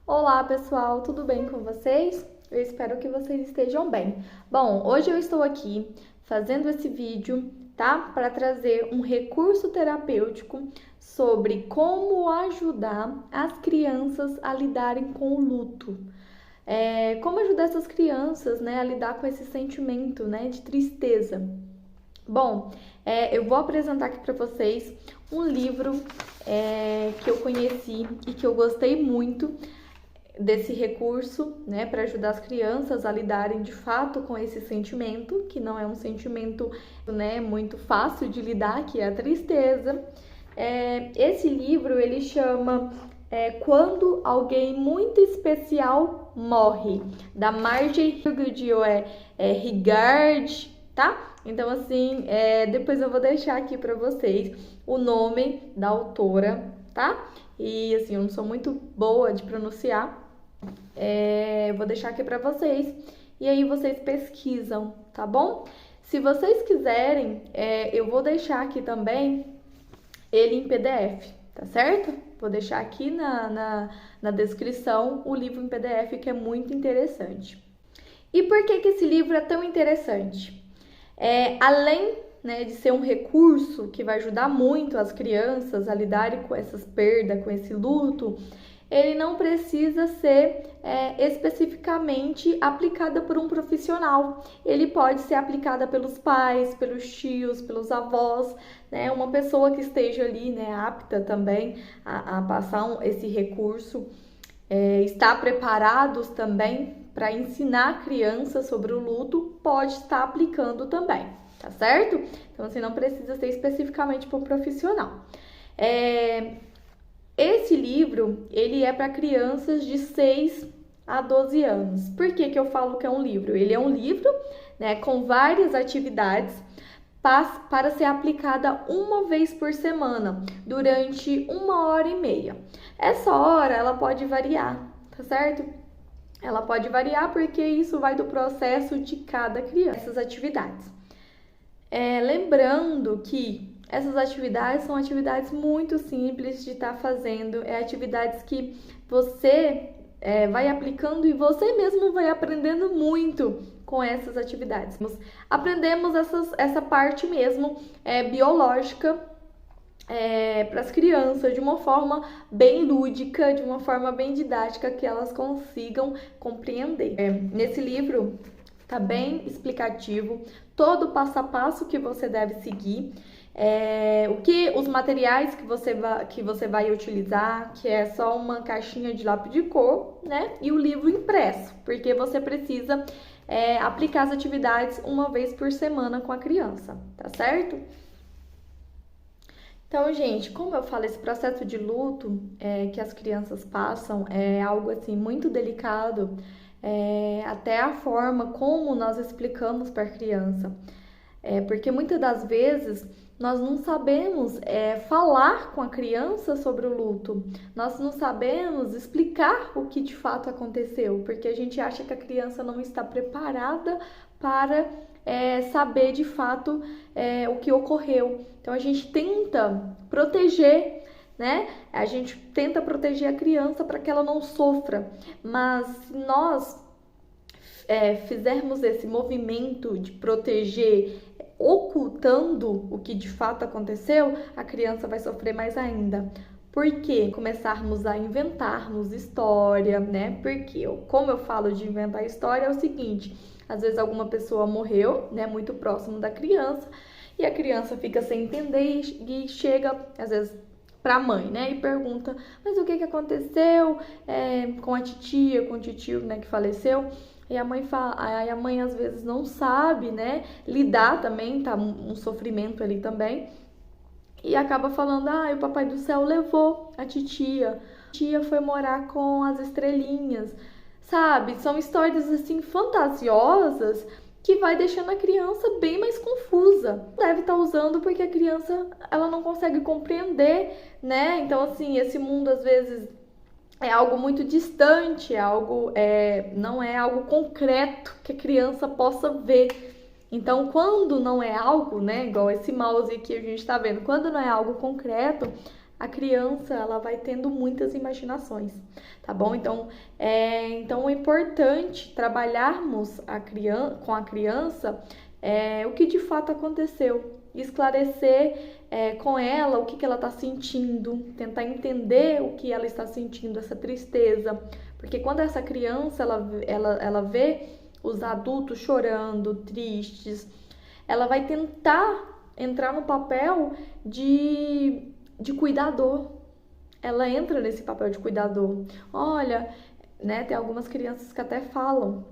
Olá pessoal, tudo bem com vocês? Eu espero que vocês estejam bem. Bom, hoje eu estou aqui fazendo esse vídeo, tá? Para trazer um recurso terapêutico sobre como ajudar as crianças a lidarem com o luto. Como ajudar essas crianças, né, a lidar com esse sentimento, né, de tristeza. Bom, eu vou apresentar aqui para vocês um livro que eu conheci e que eu gostei muito desse recurso, né, para ajudar as crianças a lidarem de fato com esse sentimento, que não é um sentimento, né, muito fácil de lidar, que é a tristeza. Esse livro ele chama Quando Alguém Muito Especial Morre, da Marjorie Rigard, tá? Então, assim, depois eu vou deixar aqui para vocês o nome da autora, tá? E, assim, eu não sou muito boa de pronunciar, vou deixar aqui para vocês e aí vocês pesquisam, tá bom? Se vocês quiserem, eu vou deixar aqui também ele em PDF, tá certo? Vou deixar aqui na descrição o livro em PDF, que é muito interessante. E por que esse livro é tão interessante? Além, né, de ser um recurso que vai ajudar muito as crianças a lidarem com essas perdas, com esse luto, ele não precisa ser especificamente aplicado por um profissional. Ele pode ser aplicado pelos pais, pelos tios, pelos avós, né? Uma pessoa que esteja ali, né, apta também a passar esse recurso. Está preparados também para ensinar a criança sobre o luto, pode estar aplicando também, tá certo? Então, assim, não precisa ser especificamente para um profissional. Esse livro, ele é para crianças de 6 a 12 anos. Por que eu falo que é um livro? Ele é um livro, né, com várias atividades para ser aplicada uma vez por semana, durante 1h30. Essa hora, ela pode variar, tá certo? Ela pode variar porque isso vai do processo de cada criança, essas atividades. Lembrando que essas atividades são atividades muito simples de estar fazendo, atividades que você vai aplicando e você mesmo vai aprendendo muito com essas atividades. Aprendemos essa parte mesmo biológica para as crianças de uma forma bem lúdica, de uma forma bem didática, que elas consigam compreender. Nesse livro tá bem explicativo todo o passo a passo que você deve seguir, os materiais que você vai utilizar, que é só uma caixinha de lápis de cor, né? E o livro impresso, porque você precisa aplicar as atividades uma vez por semana com a criança, tá certo? Então, gente, como eu falo, esse processo de luto que as crianças passam é algo assim muito delicado, até a forma como nós explicamos para a criança. Porque muitas das vezes nós não sabemos falar com a criança sobre o luto, nós não sabemos explicar o que de fato aconteceu, porque a gente acha que a criança não está preparada para saber de fato o que ocorreu. Então a gente tenta proteger, né? A gente tenta proteger a criança para que ela não sofra, mas se nós fizermos esse movimento de proteger, ocultando o que de fato aconteceu, a criança vai sofrer mais ainda. Por quê? Começarmos a inventarmos história, né? Porque, como eu falo de inventar história, é o seguinte: às vezes alguma pessoa morreu, né, muito próximo da criança, e a criança fica sem entender e chega, às vezes, para a mãe, né, e pergunta: mas o que aconteceu com a titia, com o tio, né, que faleceu? E a mãe fala, a mãe às vezes não sabe, né, lidar também, tá um sofrimento ali também, e acaba falando: o papai do céu levou a titia. A tia foi morar com as estrelinhas, sabe? São histórias assim fantasiosas que vai deixando a criança bem mais confusa. Deve estar usando porque a criança ela não consegue compreender, né? Então, assim, esse mundo às vezes é algo muito distante, não é algo concreto que a criança possa ver. Então, quando não é algo, né, igual esse mouse aqui a gente está vendo, quando não é algo concreto, a criança ela vai tendo muitas imaginações, tá bom? Então é importante trabalharmos com a criança o que de fato aconteceu, esclarecer com ela o que ela está sentindo, tentar entender o que ela está sentindo, essa tristeza, porque quando essa criança ela vê os adultos chorando, tristes, ela vai tentar entrar no papel de cuidador. Ela entra nesse papel de cuidador. Olha, né, tem algumas crianças que até falam: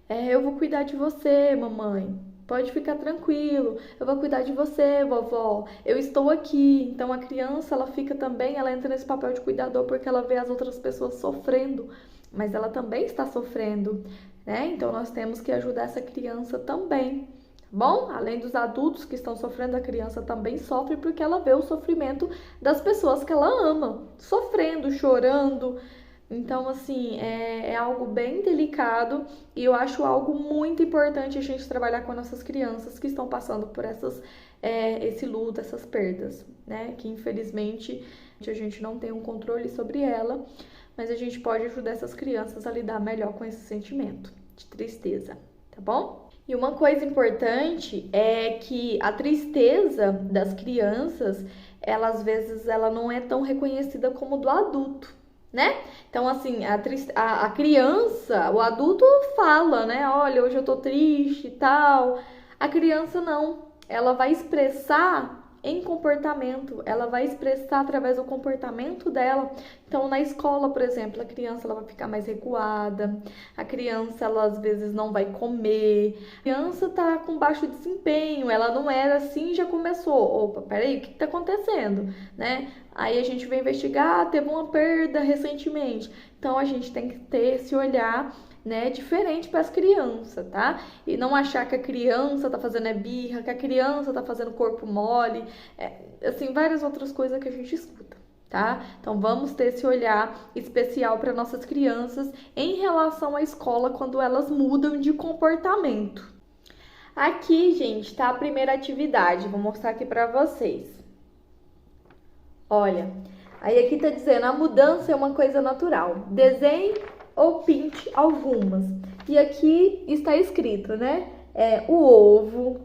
eu vou cuidar de você, mamãe. Pode ficar tranquilo. Eu vou cuidar de você, vovó. Eu estou aqui. Então a criança, ela entra nesse papel de cuidador porque ela vê as outras pessoas sofrendo, mas ela também está sofrendo, né? Então nós temos que ajudar essa criança também. Bom, além dos adultos que estão sofrendo, a criança também sofre porque ela vê o sofrimento das pessoas que ela ama, sofrendo, chorando. Então, assim, é algo bem delicado e eu acho algo muito importante a gente trabalhar com nossas crianças que estão passando por esse luto, essas perdas, né? Que infelizmente a gente não tem um controle sobre ela, mas a gente pode ajudar essas crianças a lidar melhor com esse sentimento de tristeza, tá bom? E uma coisa importante é que a tristeza das crianças, às vezes, ela não é tão reconhecida como do adulto, né? Então, assim, a criança, o adulto fala, né? Olha, hoje eu tô triste e tal. A criança não. Ela vai expressar em comportamento, ela vai expressar através do comportamento dela. Então, na escola, por exemplo, a criança ela vai ficar mais recuada, a criança ela às vezes não vai comer, a criança tá com baixo desempenho, ela não era assim, já começou. Opa, peraí, o que tá acontecendo, né? Aí a gente vai investigar, teve uma perda recentemente. Então, a gente tem que ter esse olhar, né, diferente para as crianças, tá? E não achar que a criança tá fazendo birra, que a criança tá fazendo corpo mole, assim, várias outras coisas que a gente escuta, tá? Então vamos ter esse olhar especial para nossas crianças em relação à escola quando elas mudam de comportamento. Aqui, gente, tá a primeira atividade, vou mostrar aqui para vocês. Olha, aí aqui tá dizendo, a mudança é uma coisa natural. Desenhe ou pinte algumas. E aqui está escrito, né? O ovo,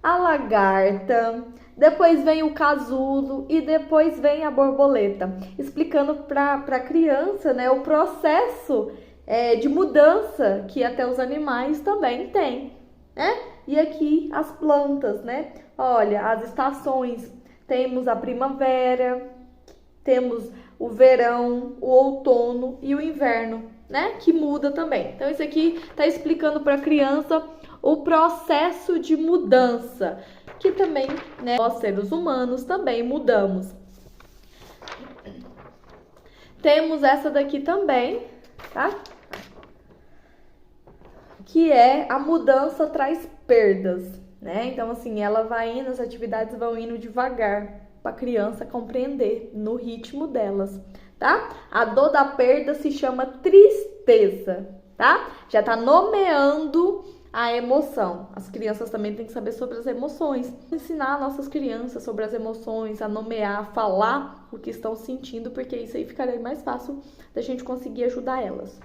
a lagarta, depois vem o casulo e depois vem a borboleta. Explicando para a criança, né, o processo de mudança que até os animais também têm, né? E aqui as plantas, né? Olha, as estações. Temos a primavera, temos o verão, o outono e o inverno, né? Que muda também. Então, isso aqui tá explicando para a criança o processo de mudança, que também, né, nós seres humanos também mudamos. Temos essa daqui também, tá? Que a mudança traz perdas, né? Então, assim, ela vai indo, as atividades vão indo devagar, para a criança compreender no ritmo delas, tá? A dor da perda se chama tristeza, tá? Já tá nomeando a emoção. As crianças também têm que saber sobre as emoções. Ensinar nossas crianças sobre as emoções, a nomear, a falar o que estão sentindo, porque isso aí ficaria mais fácil da gente conseguir ajudar elas.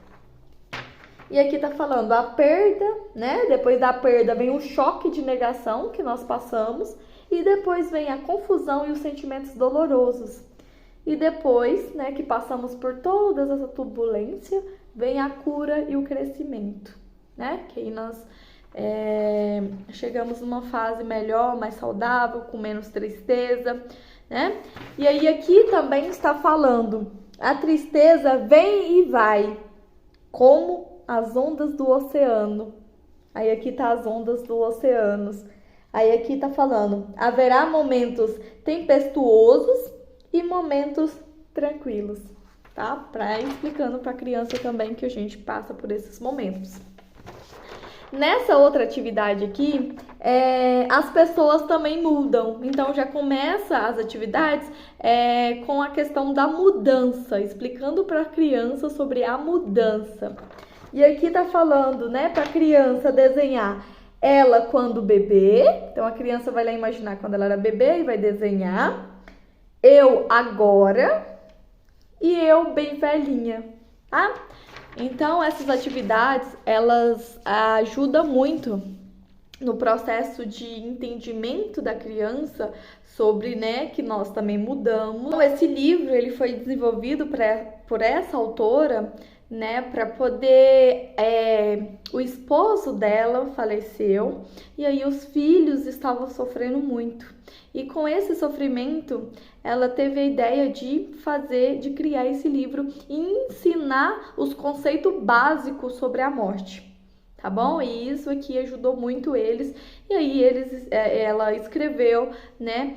E aqui tá falando a perda, né? Depois da perda vem o choque de negação que nós passamos. E depois vem a confusão e os sentimentos dolorosos. E depois, né, que passamos por toda essa turbulência, vem a cura e o crescimento, né? Que aí nós chegamos numa fase melhor, mais saudável, com menos tristeza, né? E aí aqui também está falando, a tristeza vem e vai, como as ondas do oceano. Aí aqui tá as ondas do oceano. Aí aqui tá falando, haverá momentos tempestuosos e momentos tranquilos, tá? Explicando para a criança também que a gente passa por esses momentos. Nessa outra atividade aqui, as pessoas também mudam. Então, já começa as atividades com a questão da mudança, explicando para a criança sobre a mudança. E aqui tá falando, né, para a criança desenhar ela quando bebê. Então, a criança vai lá imaginar quando ela era bebê e vai desenhar. eu agora e eu bem velhinha, tá? Então, essas atividades, elas ajudam muito no processo de entendimento da criança sobre, né, que nós também mudamos. Então, esse livro, ele foi desenvolvido por essa autora, né, para poder, o esposo dela faleceu e aí os filhos estavam sofrendo muito. E com esse sofrimento, ela teve a ideia de criar esse livro e ensinar os conceitos básicos sobre a morte. Tá bom? E isso aqui ajudou muito eles. E aí ela escreveu, né,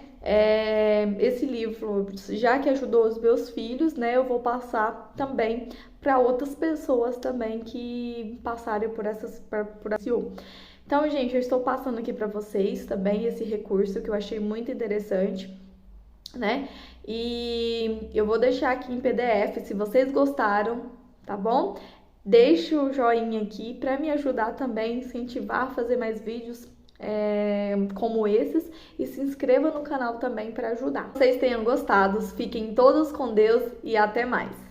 esse livro, já que ajudou os meus filhos, né, eu vou passar também para outras pessoas também que passarem por essas. Então, gente, eu estou passando aqui para vocês também esse recurso que eu achei muito interessante, né? E eu vou deixar aqui em PDF se vocês gostaram, tá bom? Deixe o joinha aqui para me ajudar também, incentivar a fazer mais vídeos como esses, e se inscreva no canal também para ajudar. Vocês tenham gostado, fiquem todos com Deus e até mais!